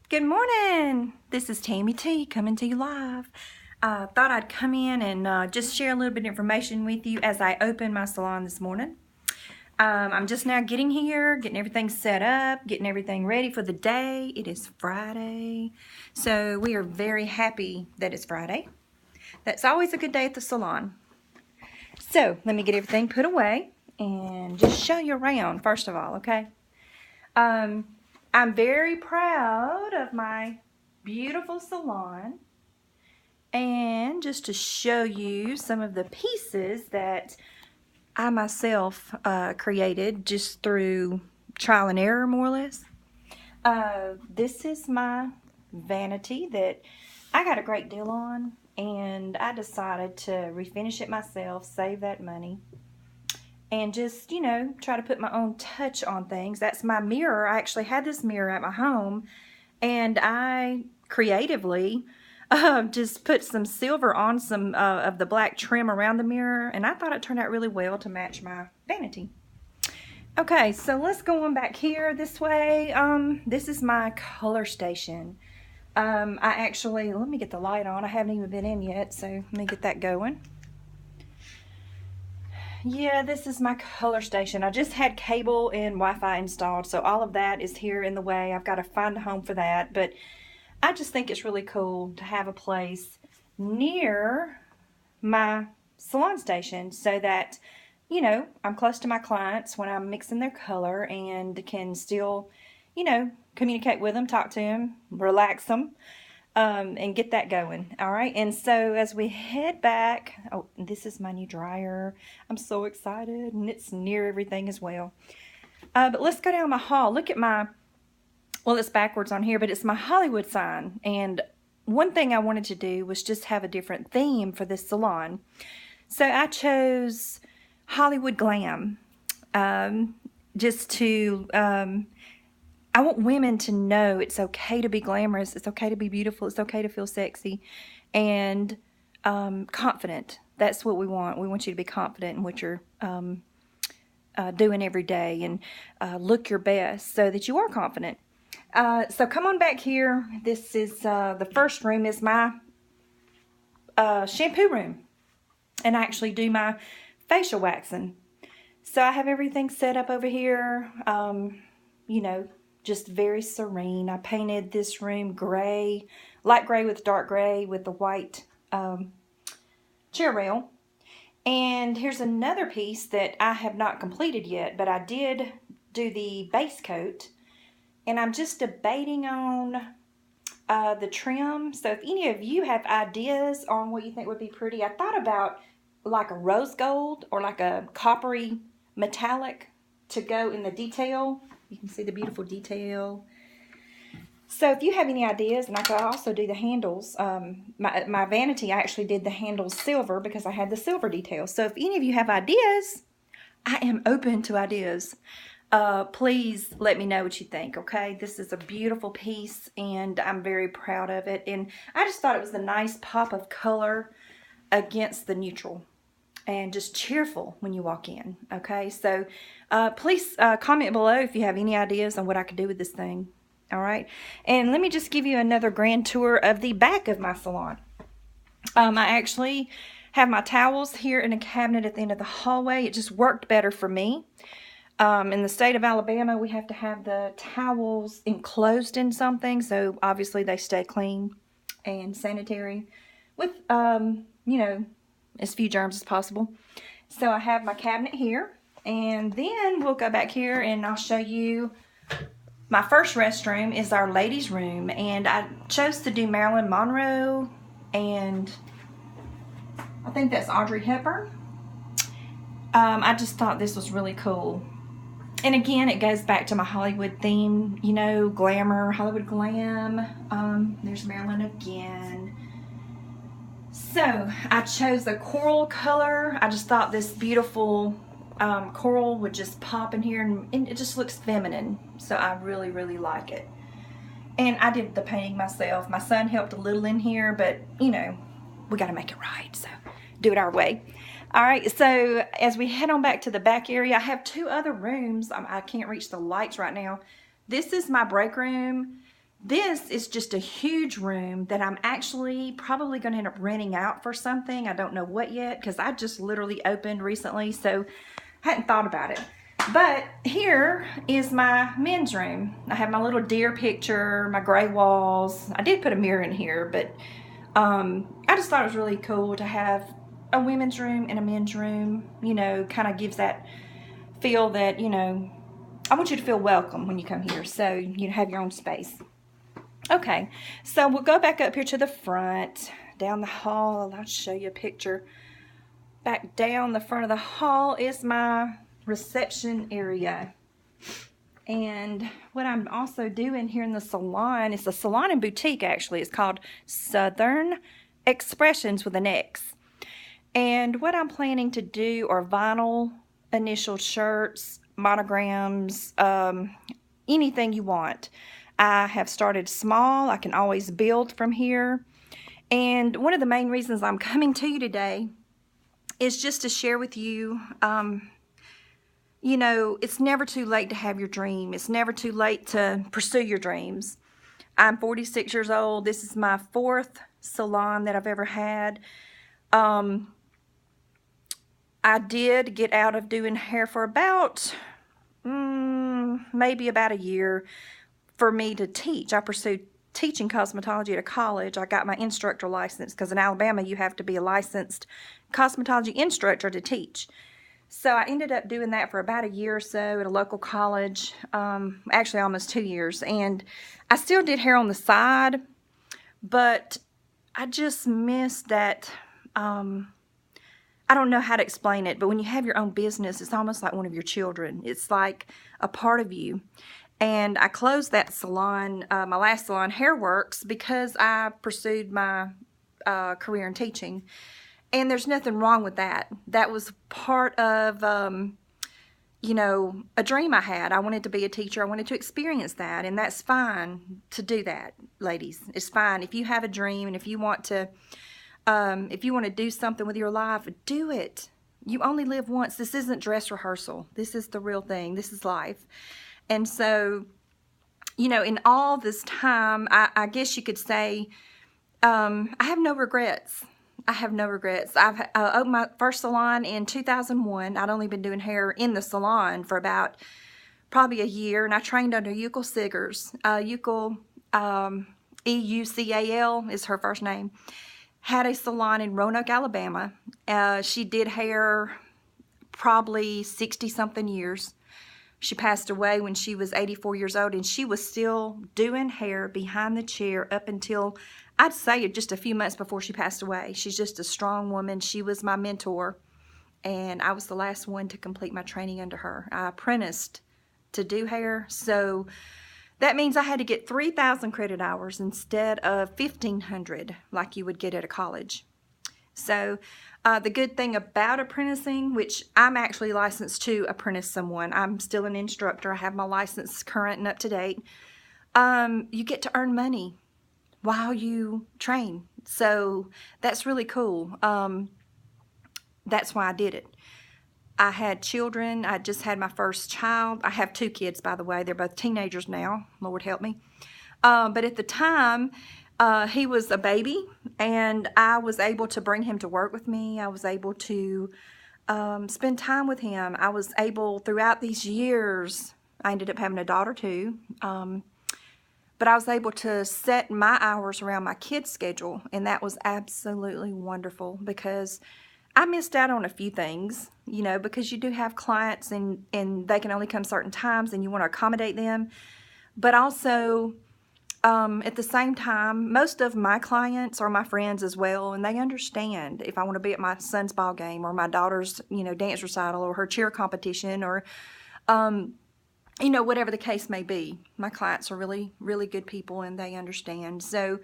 Good morning. This is Tammy T coming to you live. Thought I'd come in and just share a little bit of information with you as I open my salon this morning. I'm just now getting here, getting everything set up, getting everything ready for the day. It is Friday, so we are very happy that it's Friday. That's always a good day at the salon. So let me get everything put away and just show you around first of all, okay? I'm very proud of my beautiful salon, and just to show you some of the pieces that I myself created just through trial and error, more or less. This is my vanity that I got a great deal on, and I decided to refinish it myself, save that money, and just, you know, try to put my own touch on things. That's my mirror. I actually had this mirror at my home, and I creatively just put some silver on some of the black trim around the mirror, and I thought it turned out really well to match my vanity. Okay, so let's go on back here this way. This is my color station. I actually, let me get the light on. I haven't even been in yet, so let me get that going. Yeah, this is my color station. I just had cable and Wi-Fi installed, so all of that is here in the way. I've got to find a home for that, but I just think it's really cool to have a place near my salon station so that, you know, I'm close to my clients when I'm mixing their color and can still, you know, communicate with them, talk to them, relax them. And get that going. All right, and so as we head back, oh, this is my new dryer. I'm so excited, and it's near everything as well. But let's go down my hall. Look at my, well, it's backwards on here, but it's my Hollywood sign. And one thing I wanted to do was just have a different theme for this salon. So I chose Hollywood Glam, just to I want women to know it's okay to be glamorous, it's okay to be beautiful, it's okay to feel sexy, and confident. That's what we want. We want you to be confident in what you're doing every day, and look your best so that you are confident. So come on back here. This is the first room is my shampoo room, and I actually do my facial waxing. So I have everything set up over here, you know, just very serene. I painted this room gray, light gray with dark gray with the white chair rail. And here's another piece that I have not completed yet, but I did do the base coat. And I'm just debating on the trim. So if any of you have ideas on what you think would be pretty, I thought about like a rose gold or like a coppery metallic to go in the detail. You can see the beautiful detail. So if you have any ideas, and I could also do the handles. My vanity, I actually did the handles silver because I had the silver detail. So if any of you have ideas, I am open to ideas. Please let me know what you think, okay? This is a beautiful piece, and I'm very proud of it. And I just thought it was a nice pop of color against the neutral, and just cheerful when you walk in, okay? So please comment below if you have any ideas on what I could do with this thing, all right? And let me just give you another grand tour of the back of my salon. I actually have my towels here in a cabinet at the end of the hallway. It just worked better for me. In the state of Alabama, we have to have the towels enclosed in something, so obviously they stay clean and sanitary with, you know, as few germs as possible. So I have my cabinet here, and then we'll go back here and I'll show you my first restroom is our ladies' room, and I chose to do Marilyn Monroe, and I think that's Audrey Hepburn. I just thought this was really cool. And again, it goes back to my Hollywood theme, you know, glamour, Hollywood glam. There's Marilyn again. So I chose the coral color. I just thought this beautiful coral would just pop in here, and it just looks feminine. So I really, really like it. And I did the painting myself. My son helped a little in here, but you know, we got to make it right. So do it our way. All right, so as we head on back to the back area, I have two other rooms. I can't reach the lights right now. This is my break room. This is just a huge room that I'm actually probably going to end up renting out for something. I don't know what yet, because I just literally opened recently, so I hadn't thought about it. But here is my men's room. I have my little deer picture, my gray walls. I did put a mirror in here, but I just thought it was really cool to have a women's room and a men's room. You know, kind of gives that feel that, you know, I want you to feel welcome when you come here, so you have your own space. Okay, so we'll go back up here to the front, down the hall. I'll show you a picture. Back down the front of the hall is my reception area. And what I'm also doing here in the salon, it's a salon and boutique actually. It's called Southern Xpressions with an X. And what I'm planning to do are vinyl initial shirts, monograms, anything you want. I have started small. I can always build from here. And one of the main reasons I'm coming to you today is just to share with you, you know, it's never too late to have your dream. It's never too late to pursue your dreams. I'm 46 years old. This is my 4th salon that I've ever had. I did get out of doing hair for about, maybe about a year for me to teach. I pursued teaching cosmetology at a college. I got my instructor license because in Alabama you have to be a licensed cosmetology instructor to teach. So I ended up doing that for about a year or so at a local college, actually almost 2 years. And I still did hair on the side, but I just missed that, I don't know how to explain it, but when you have your own business, it's almost like one of your children. It's like a part of you. And I closed that salon, my last salon, HairWorks, because I pursued my career in teaching. And there's nothing wrong with that. That was part of, you know, a dream I had. I wanted to be a teacher. I wanted to experience that. And that's fine to do that, ladies. It's fine. If you have a dream and if you want to do something with your life, do it. You only live once. This isn't dress rehearsal. This is the real thing. This is life. And so, you know, in all this time, I guess you could say, I have no regrets. I have no regrets. I've opened my first salon in 2001. I'd only been doing hair in the salon for about probably a year, and I trained under Eucal Siggers. Eucal, E-U-C-A-L is her first name, had a salon in Roanoke, Alabama. She did hair probably 60-something years. She passed away when she was 84 years old, and she was still doing hair behind the chair up until, I'd say, just a few months before she passed away. She's just a strong woman. She was my mentor, and I was the last one to complete my training under her. I apprenticed to do hair, so that means I had to get 3,000 credit hours instead of 1,500 like you would get at a college. So the good thing about apprenticing, which I'm actually licensed to apprentice someone. I'm still an instructor. I have my license current and up to date. You get to earn money while you train. So that's really cool. That's why I did it. I had children. I just had my first child. I have 2 kids, by the way. They're both teenagers now. Lord help me. But at the time, he was a baby, and I was able to bring him to work with me. I was able to spend time with him. I was able, throughout these years, I ended up having a daughter too, but I was able to set my hours around my kid's schedule, and that was absolutely wonderful because I missed out on a few things, you know, because you do have clients and they can only come certain times and you want to accommodate them, but also at the same time, most of my clients are my friends as well, and they understand if I want to be at my son's ball game or my daughter's, you know, dance recital or her cheer competition or, you know, whatever the case may be. My clients are really, really good people, and they understand. So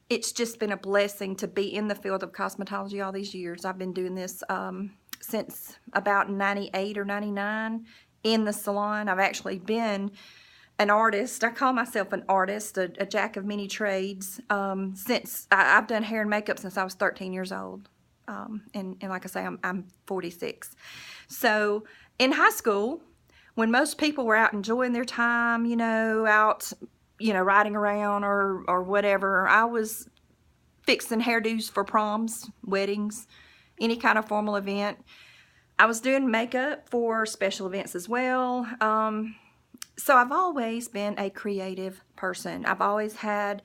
it's just been a blessing to be in the field of cosmetology all these years. I've been doing this since about 98 or 99 in the salon. I've actually been an artist. I call myself an artist, a jack of many trades. Since I've done hair and makeup since I was 13 years old. And like I say, I'm 46. So in high school, when most people were out enjoying their time, you know, out you know, riding around or whatever. I was fixing hairdos for proms, weddings, any kind of formal event. I was doing makeup for special events as well. So I've always been a creative person. I've always had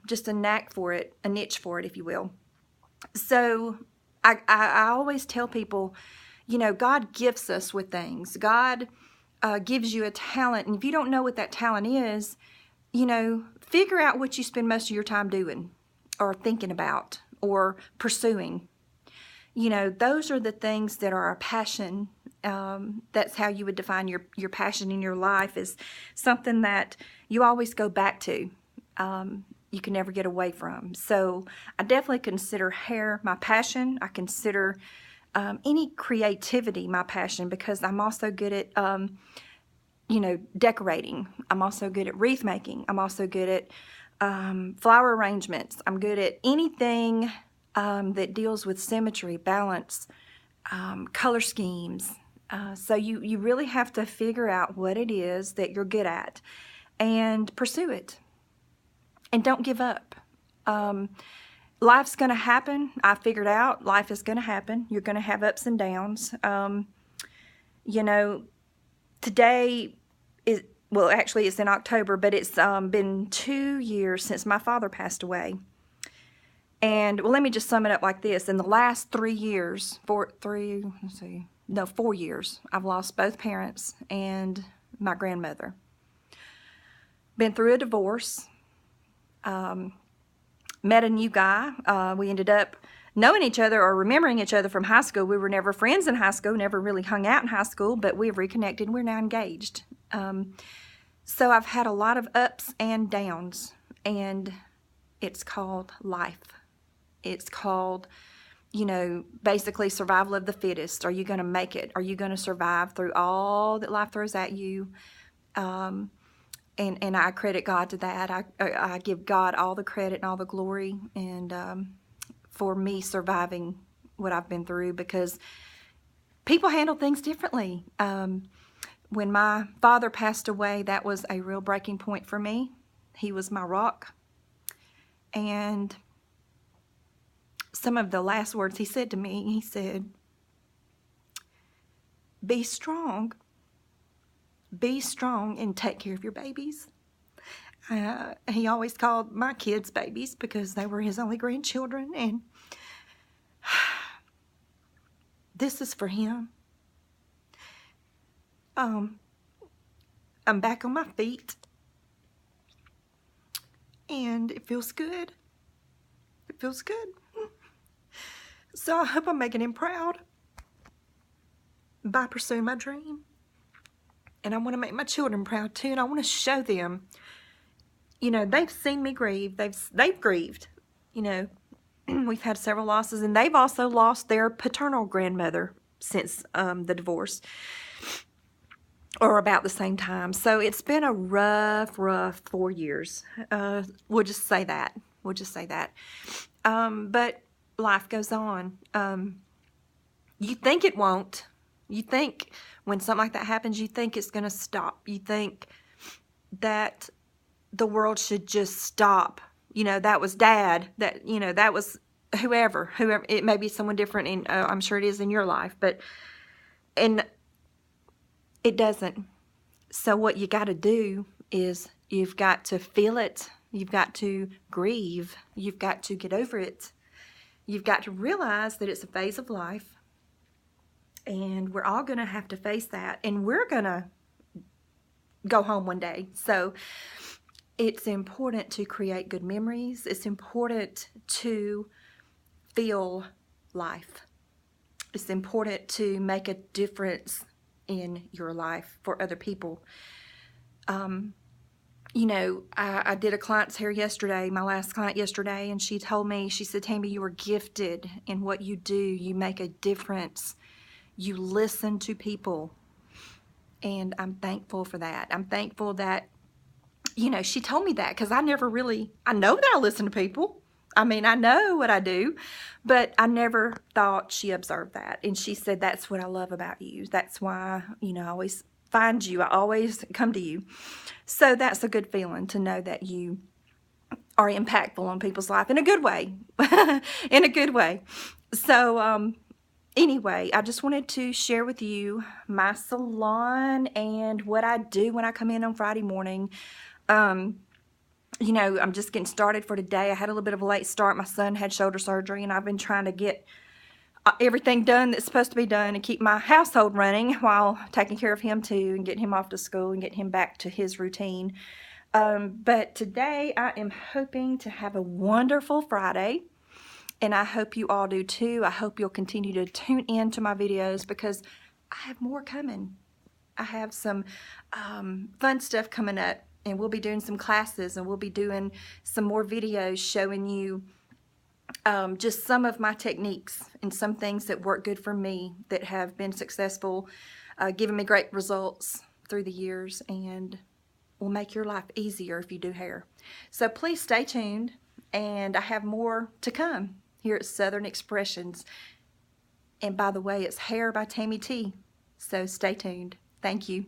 just a knack for it, a niche for it, if you will. So I always tell people, you know, God gifts us with things. God gives you a talent. And if you don't know what that talent is, you know, figure out what you spend most of your time doing or thinking about or pursuing. You know, those are the things that are our passion. That's how you would define your passion in your life, is something that you always go back to. You can never get away from. So I definitely consider hair my passion. I consider any creativity my passion, because I'm also good at, you know, decorating. I'm also good at wreath making. I'm also good at flower arrangements. I'm good at anything that deals with symmetry, balance, color schemes. So you really have to figure out what it is that you're good at and pursue it. And don't give up. Life's going to happen. I figured out life is going to happen. You're going to have ups and downs. You know, today is, well, actually it's in October, but it's been 2 years since my father passed away. And, well, let me just sum it up like this. In the last 3 years, 4 years, I've lost both parents and my grandmother. Been through a divorce. Met a new guy. We ended up knowing each other or remembering each other from high school. We were never friends in high school, never really hung out in high school, but we've reconnected and we're now engaged. So I've had a lot of ups and downs, and it's called life. It's called, you know, basically survival of the fittest. Are you going to make it? Are you going to survive through all that life throws at you? And I credit God to that. I give God all the credit and all the glory, and for me surviving what I've been through, because people handle things differently. When my father passed away, that was a real breaking point for me. He was my rock. And some of the last words he said to me, he said, be strong and take care of your babies. He always called my kids babies because they were his only grandchildren, and this is for him. I'm back on my feet, and it feels good. It feels good. So I hope I'm making him proud by pursuing my dream. And I want to make my children proud too, and I want to show them, you know, they've seen me grieve. They've grieved. You know, we've had several losses, and they've also lost their paternal grandmother since the divorce, or about the same time. So it's been a rough 4 years. We'll just say that. But life goes on. You think it won't. You think when something like that happens, you think it's going to stop. You think that the world should just stop. You know, that was Dad. That, you know, that was whoever. It may be someone different, and I'm sure it is in your life, and it doesn't. So what you got to do is you've got to feel it. You've got to grieve. You've got to get over it. You've got to realize that it's a phase of life. And we're all going to have to face that. And we're going to go home one day. So it's important to create good memories. It's important to feel life. It's important to make a difference in your life for other people. You know, I did a client's hair yesterday, my last client yesterday, and she told me, she said, Tammy, you are gifted in what you do. You make a difference. You listen to people, and I'm thankful for that. I'm thankful that, you know, she told me that, because I know that I listen to people. I mean, I know what I do, but I never thought she observed that. And she said, that's what I love about you. That's why, you know, I always find you. I always come to you. So that's a good feeling to know that you are impactful on people's life in a good way. In a good way. So anyway, I just wanted to share with you my salon and what I do when I come in on Friday morning. You know, I'm just getting started for today. I had a little bit of a late start. My son had shoulder surgery, and I've been trying to get everything done that's supposed to be done and keep my household running while taking care of him too, and getting him off to school and getting him back to his routine. But today I am hoping to have a wonderful Friday, and I hope you all do too. I hope you'll continue to tune in to my videos because I have more coming. I have some fun stuff coming up, and we'll be doing some classes, and we'll be doing some more videos showing you just some of my techniques and some things that work good for me that have been successful, giving me great results through the years, and will make your life easier if you do hair. So please stay tuned, and I have more to come here at Southern Expressions. And by the way, it's Hair by Tammy T. So stay tuned. Thank you.